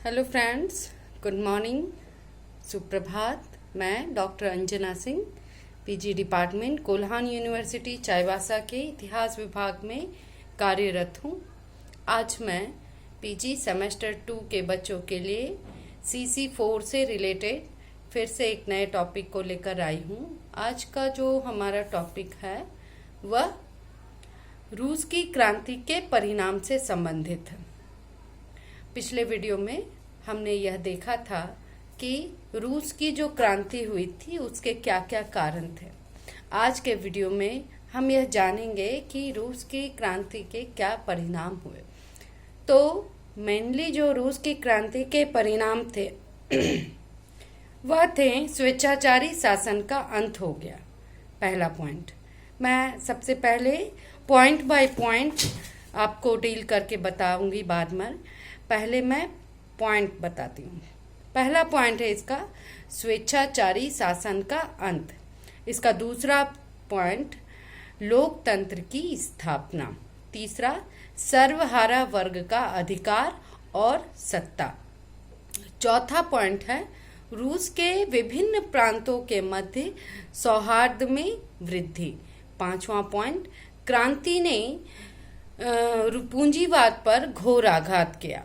Hello friends, good morning, सुप्रभात। मैं doctor Anjana Singh, PG department, Kolhan university Chaibasa के इतिहास विभाग में कार्यरत हूँ। आज मैं पीजी सेमेस्टर 2 के बच्चों के लिए CC4 से रिलेटेड फिर से एक नए टॉपिक को लेकर आई हूँ। आज का जो हमारा टॉपिक है वह रूस की क्रांति के परिणाम से संबंधित है। पिछले वीडियो में हमने यह देखा था कि रूस की जो क्रांति हुई थी उसके क्या क्या कारण थे। आज के वीडियो में हम यह जानेंगे कि रूस की क्रांति के क्या परिणाम हुए। तो मेनली जो रूस की क्रांति के परिणाम थे वह थे स्वेच्छाचारी शासन का अंत हो गया। पहला पॉइंट, मैं सबसे पहले पॉइंट बाय पॉइंट आपको डील करके बताऊंगी बाद में। पहले मैं पॉइंट बताती हूँ। पहला पॉइंट है इसका स्वेच्छाचारी शासन का अंत। इसका दूसरा पॉइंट लोकतंत्र की स्थापना। तीसरा सर्वहारा वर्ग का अधिकार और सत्ता। चौथा पॉइंट है रूस के विभिन्न प्रांतों के मध्य सौहार्द में वृद्धि। पांचवा पॉइंट क्रांति ने पूंजीवाद पर घोर आघात किया।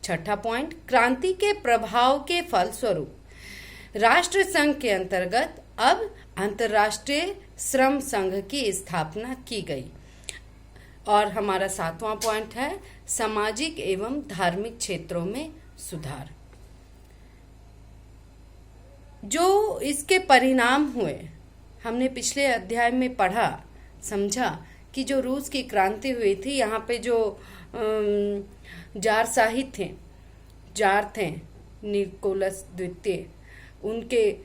छठा पॉइंट क्रांति के प्रभाव के फलस्वरूप राष्ट्र संघ के अंतर्गत अब अंतर्राष्ट्रीय श्रम संघ की स्थापना की गई। और हमारा सातवां पॉइंट है सामाजिक एवं धार्मिक क्षेत्रों में सुधार। जो इसके परिणाम हुए हमने पिछले अध्याय में पढ़ा, समझा कि जो रूस की क्रांति हुई थी, यहाँ पे जो जार थे निकोलस द्वितीय, उनके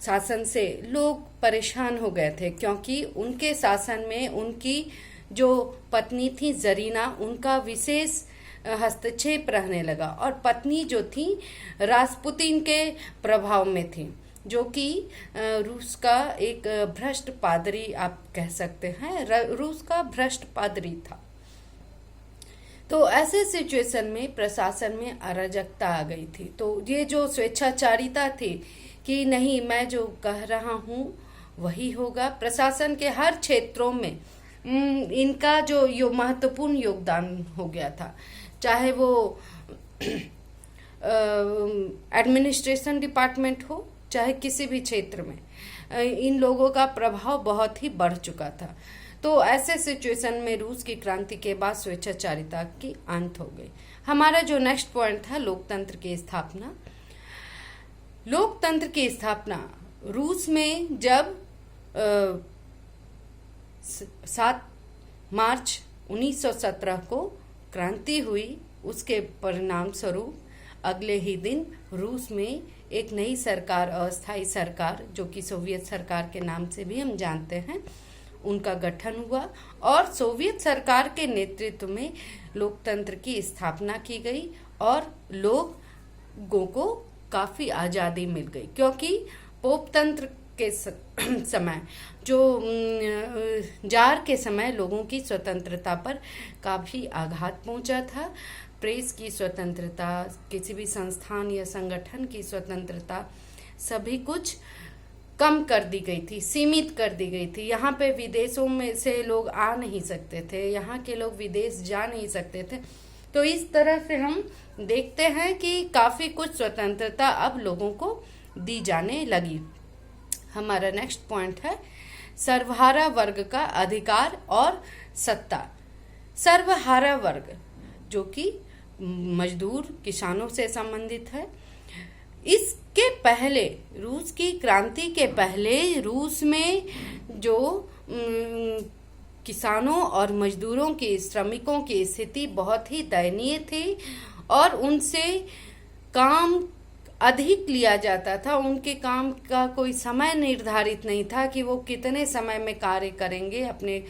शासन से लोग परेशान हो गए थे, क्योंकि उनके शासन में उनकी जो पत्नी थी जरीना, उनका विशेष हस्तक्षेप रहने लगा। और पत्नी जो थी रासपुतिन के प्रभाव में थी, जो कि रूस का एक भ्रष्ट पादरी आप कह सकते हैं, रूस का भ्रष्ट पादरी था। तो ऐसे सिचुएशन में प्रशासन में अराजकता आ गई थी। तो ये जो स्वेच्छाचारिता थी कि नहीं, मैं जो कह रहा हूँ वही होगा, प्रशासन के हर क्षेत्रों में इनका जो महत्वपूर्ण योगदान हो गया था। चाहे वो एडमिनिस्ट्रेशन डिपार्टमेंट हो, चाहे किसी भी क्षेत्र में, इन लोगों का प्रभाव बहुत ही बढ़ चुका था। तो ऐसे सिचुएशन में रूस की क्रांति के बाद स्वेच्छाचारिता की अंत हो गई। हमारा जो नेक्स्ट पॉइंट था लोकतंत्र की स्थापना। लोकतंत्र की स्थापना रूस में जब 7 मार्च 1917 को क्रांति हुई, उसके परिणाम स्वरूप अगले ही दिन रूस में एक नई सरकार, अस्थायी सरकार, जो कि सोवियत सरकार के नाम से भी हम जानते हैं, उनका गठन हुआ। और सोवियत सरकार के नेतृत्व में लोकतंत्र की स्थापना की गई और लोगों को काफी आजादी मिल गई, क्योंकि पोप तंत्र के समय, जो जार के समय लोगों की स्वतंत्रता पर काफी आघात पहुंचा था। प्रेस की स्वतंत्रता, किसी भी संस्थान या संगठन की स्वतंत्रता, सभी कुछ कम कर दी गई थी, सीमित कर दी गई थी। यहाँ पे विदेशों में से लोग आ नहीं सकते थे, यहाँ के लोग विदेश जा नहीं सकते थे। तो इस तरह से हम देखते हैं कि काफी कुछ स्वतंत्रता अब लोगों को दी जाने लगी। हमारा नेक्स्ट पॉइंट है सर्वहारा वर्ग का अधिकार और सत्ता। सर्वहारा वर्ग जो कि मजदूर किसानों से संबंधित है। इसके पहले, रूस की क्रांति के पहले, रूस में जो किसानों और मजदूरों की, श्रमिकों की स्थिति बहुत ही दयनीय थी और उनसे काम अधिक लिया जाता था। उनके काम का कोई समय निर्धारित नहीं था कि वो कितने समय में कार्य करेंगे,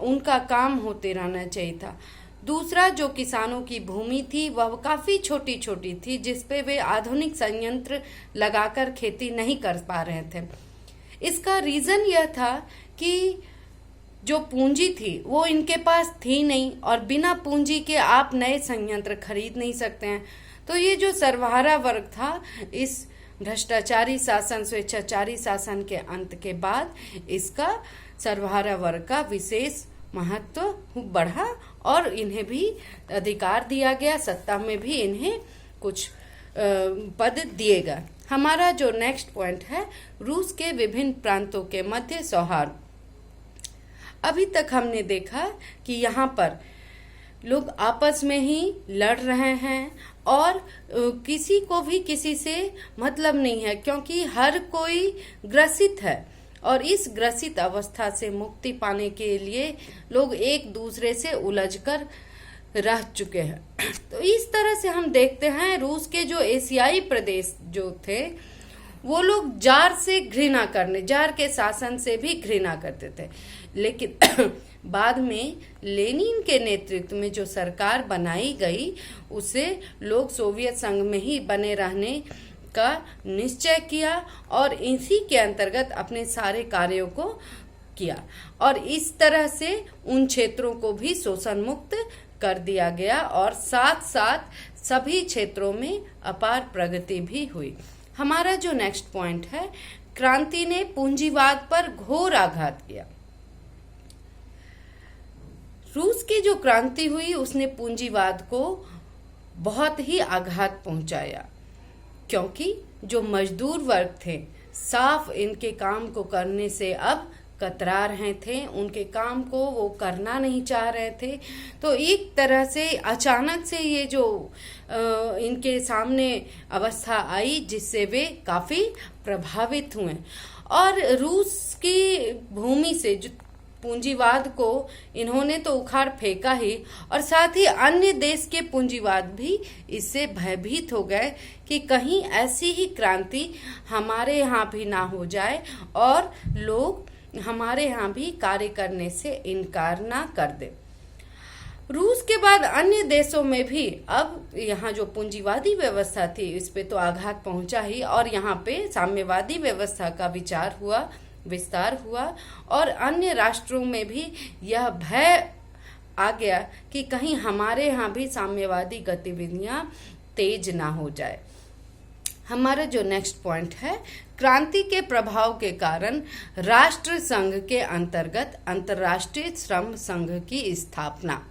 उनका काम होते रहना चाहिए था। दूसरा, जो किसानों की भूमि थी वह काफी छोटी छोटी थी, जिसपे वे आधुनिक संयंत्र लगाकर खेती नहीं कर पा रहे थे। इसका रीजन यह था कि जो पूंजी थी वो इनके पास थी नहीं, और बिना पूंजी के आप नए संयंत्र खरीद नहीं सकते हैं। तो ये जो सर्वहारा वर्ग था, इस भ्रष्टाचारी शासन, स्वेच्छाचारी शासन के अंत के बाद इसका सर्वहारा वर्ग का विशेष महत्व बढ़ा और इन्हें भी अधिकार दिया गया, सत्ता में भी इन्हें कुछ पद दिए गए। हमारा जो नेक्स्ट पॉइंट है, रूस के विभिन्न प्रांतों के मध्य सौहार्द। अभी तक हमने देखा कि यहाँ पर लोग आपस में ही लड़ रहे हैं और किसी को भी किसी से मतलब नहीं है, क्योंकि हर कोई ग्रसित है और इस ग्रसित अवस्था से मुक्ति पाने के लिए लोग एक दूसरे से उलझकर रह चुके हैं। तो इस तरह से हम देखते हैं रूस के जो एशियाई प्रदेश जो थे वो लोग जार से घृणा करने, जार के शासन से भी घृणा करते थे। लेकिन बाद में लेनिन के नेतृत्व में जो सरकार बनाई गई उसे लोग सोवियत संघ में ही बने रहने का निश्चय किया और इसी के अंतर्गत अपने सारे कार्यों को किया और इस तरह से उन क्षेत्रों को भी शोषण मुक्त कर दिया गया और साथ साथ सभी क्षेत्रों में अपार प्रगति भी हुई। हमारा जो नेक्स्ट पॉइंट है, क्रांति ने पूंजीवाद पर घोर आघात किया। रूस की जो क्रांति हुई उसने पूंजीवाद को बहुत ही आघात पहुंचाया, क्योंकि जो मजदूर वर्ग थे साफ इनके काम को करने से अब कतरा रहे थे, उनके काम को वो करना नहीं चाह रहे थे। तो एक तरह से अचानक से ये जो इनके सामने अवस्था आई जिससे वे काफी प्रभावित हुए और रूस की भूमि से जो पूंजीवाद को इन्होंने तो उखाड़ फेंका ही और साथ ही अन्य देश के पूंजीवाद भी इससे भयभीत हो गए कि कहीं ऐसी ही क्रांति हमारे यहाँ भी ना हो जाए और लोग हमारे यहाँ भी कार्य करने से इनकार ना कर दे। रूस के बाद अन्य देशों में भी अब यहाँ जो पूंजीवादी व्यवस्था थी इस पे तो आघात पहुंचा ही और यहाँ पे साम्यवादी व्यवस्था का विस्तार हुआ और अन्य राष्ट्रों में भी यह भय आ गया कि कहीं हमारे यहाँ भी साम्यवादी गतिविधियां तेज ना हो जाए। हमारा जो नेक्स्ट पॉइंट है, क्रांति के प्रभाव के कारण राष्ट्र संघ के अंतर्गत अंतर्राष्ट्रीय श्रम संघ की स्थापना।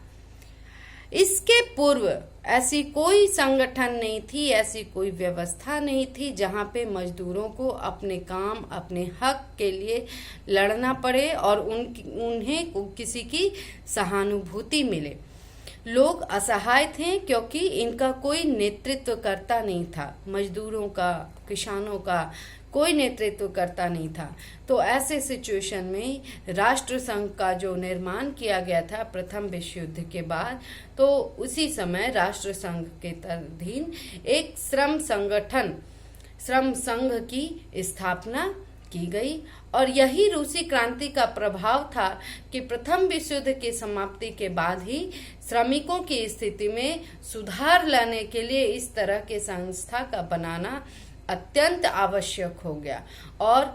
इसके पूर्व ऐसी कोई संगठन नहीं थी, ऐसी कोई व्यवस्था नहीं थी जहां पे मजदूरों को अपने काम, अपने हक के लिए लड़ना पड़े और उन्हें किसी की सहानुभूति मिले। लोग असहाय थे क्योंकि इनका कोई नेतृत्व करता नहीं था, मजदूरों का, किसानों का कोई नेतृत्व करता नहीं था। तो ऐसे सिचुएशन में राष्ट्र संघ का जो निर्माण किया गया था प्रथम विश्व युद्ध के बाद, तो उसी समय राष्ट्र संघ के अधीन एक श्रम संघ की स्थापना की गई और यही रूसी क्रांति का प्रभाव था कि प्रथम विश्व युद्ध की समाप्ति के बाद ही श्रमिकों की स्थिति में सुधार लाने के लिए इस तरह के संस्था का बनाना अत्यंत आवश्यक हो गया और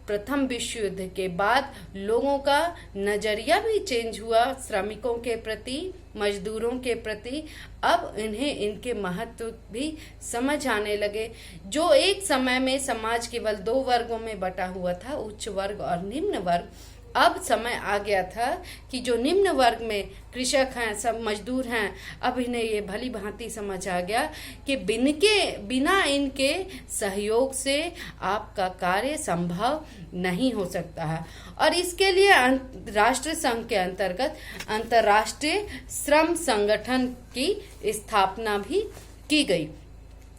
प्रथम विश्व युद्ध के बाद लोगों का नजरिया भी चेंज हुआ श्रमिकों के प्रति, मजदूरों के प्रति। अब इन्हें इनके महत्व भी समझ आने लगे। जो एक समय में समाज केवल दो वर्गों में बटा हुआ था, उच्च वर्ग और निम्न वर्ग, अब समय आ गया था कि जो निम्न वर्ग में कृषक हैं, सब मजदूर हैं, अब इन्हें ये भली भांति समझ आ गया कि बिना इनके सहयोग से आपका कार्य संभव नहीं हो सकता है। और इसके लिए राष्ट्र संघ के अंतर्गत अंतर्राष्ट्रीय श्रम संगठन की स्थापना भी की गई,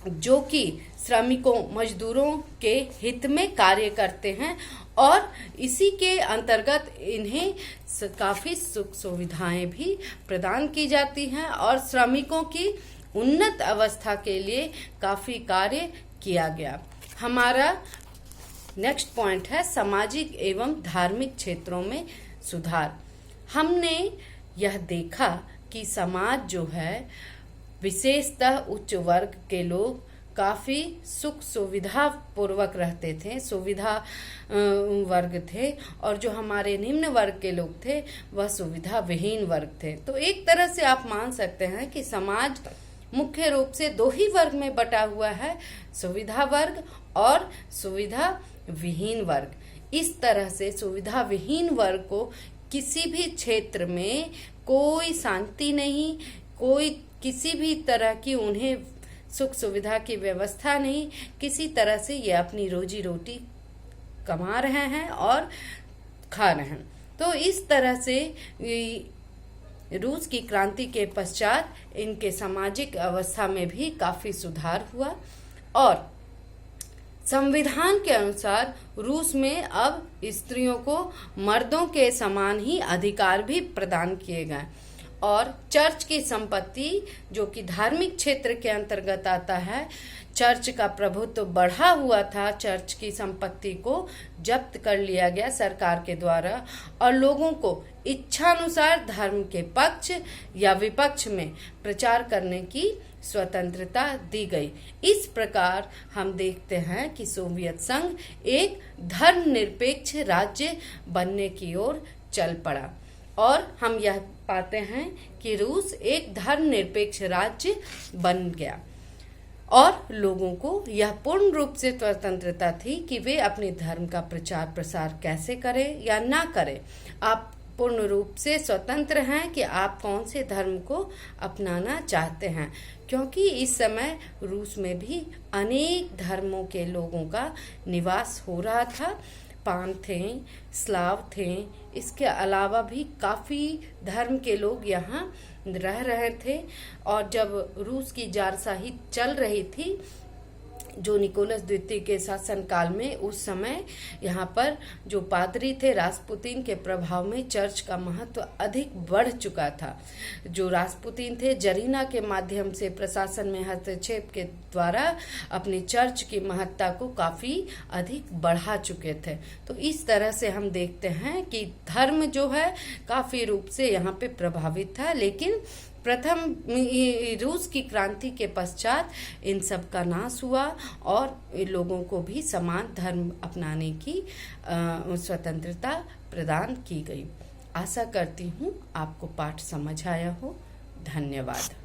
जो कि श्रमिकों, मजदूरों के हित में कार्य करते हैं और इसी के अंतर्गत इन्हें काफी सुख सुविधाएं भी प्रदान की जाती हैं और श्रमिकों की उन्नत अवस्था के लिए काफी कार्य किया गया। हमारा नेक्स्ट पॉइंट है सामाजिक एवं धार्मिक क्षेत्रों में सुधार। हमने यह देखा कि समाज जो है विशेषतः उच्च वर्ग के लोग काफी सुख सुविधा पूर्वक रहते थे, सुविधा वर्ग थे, और जो हमारे निम्न वर्ग के लोग थे वह सुविधा विहीन वर्ग थे। तो एक तरह से आप मान सकते हैं कि समाज मुख्य रूप से दो ही वर्ग में बटा हुआ है, सुविधा वर्ग और सुविधा विहीन वर्ग। इस तरह से सुविधा विहीन वर्ग को किसी भी क्षेत्र में कोई शांति नहीं, कोई किसी भी तरह की उन्हें सुख सुविधा की व्यवस्था नहीं, किसी तरह से ये अपनी रोजी रोटी कमा रहे हैं और खा रहे हैं। तो इस तरह से रूस की क्रांति के पश्चात इनके सामाजिक अवस्था में भी काफी सुधार हुआ और संविधान के अनुसार रूस में अब स्त्रियों को मर्दों के समान ही अधिकार भी प्रदान किए गए और चर्च की संपत्ति, जो कि धार्मिक क्षेत्र के अंतर्गत आता है, चर्च का प्रभुत्व बढ़ा हुआ था, चर्च की संपत्ति को जब्त कर लिया गया सरकार के द्वारा और लोगों को इच्छानुसार धर्म के पक्ष या विपक्ष में प्रचार करने की स्वतंत्रता दी गई। इस प्रकार हम देखते हैं कि सोवियत संघ एक धर्मनिरपेक्ष राज्य बनने की ओर चल पड़ा और हम यह पाते हैं कि रूस एक धर्मनिरपेक्ष राज्य बन गया और लोगों को यह पूर्ण रूप से स्वतंत्रता थी कि वे अपने धर्म का प्रचार प्रसार कैसे करें या ना करें। आप पूर्ण रूप से स्वतंत्र हैं कि आप कौन से धर्म को अपनाना चाहते हैं, क्योंकि इस समय रूस में भी अनेक धर्मों के लोगों का निवास हो रहा था। पान थे, स्लाव थे, इसके अलावा भी काफ़ी धर्म के लोग यहाँ रह रहे थे। और जब रूस की जारशाही चल रही थी, जो निकोलस द्वितीय के शासन काल में, उस समय यहाँ पर जो पादरी थे, रासपुतीन के प्रभाव में चर्च का महत्व अधिक बढ़ चुका था। जो रासपुतीन थे, जरीना के माध्यम से प्रशासन में हस्तक्षेप के द्वारा अपनी चर्च की महत्ता को काफी अधिक बढ़ा चुके थे। तो इस तरह से हम देखते हैं कि धर्म जो है काफी रूप से यहाँ पे प्रभावित था, लेकिन प्रथम रूस की क्रांति के पश्चात इन सब का नाश हुआ और लोगों को भी समान धर्म अपनाने की स्वतंत्रता प्रदान की गई। आशा करती हूँ आपको पाठ समझ आया हो। धन्यवाद।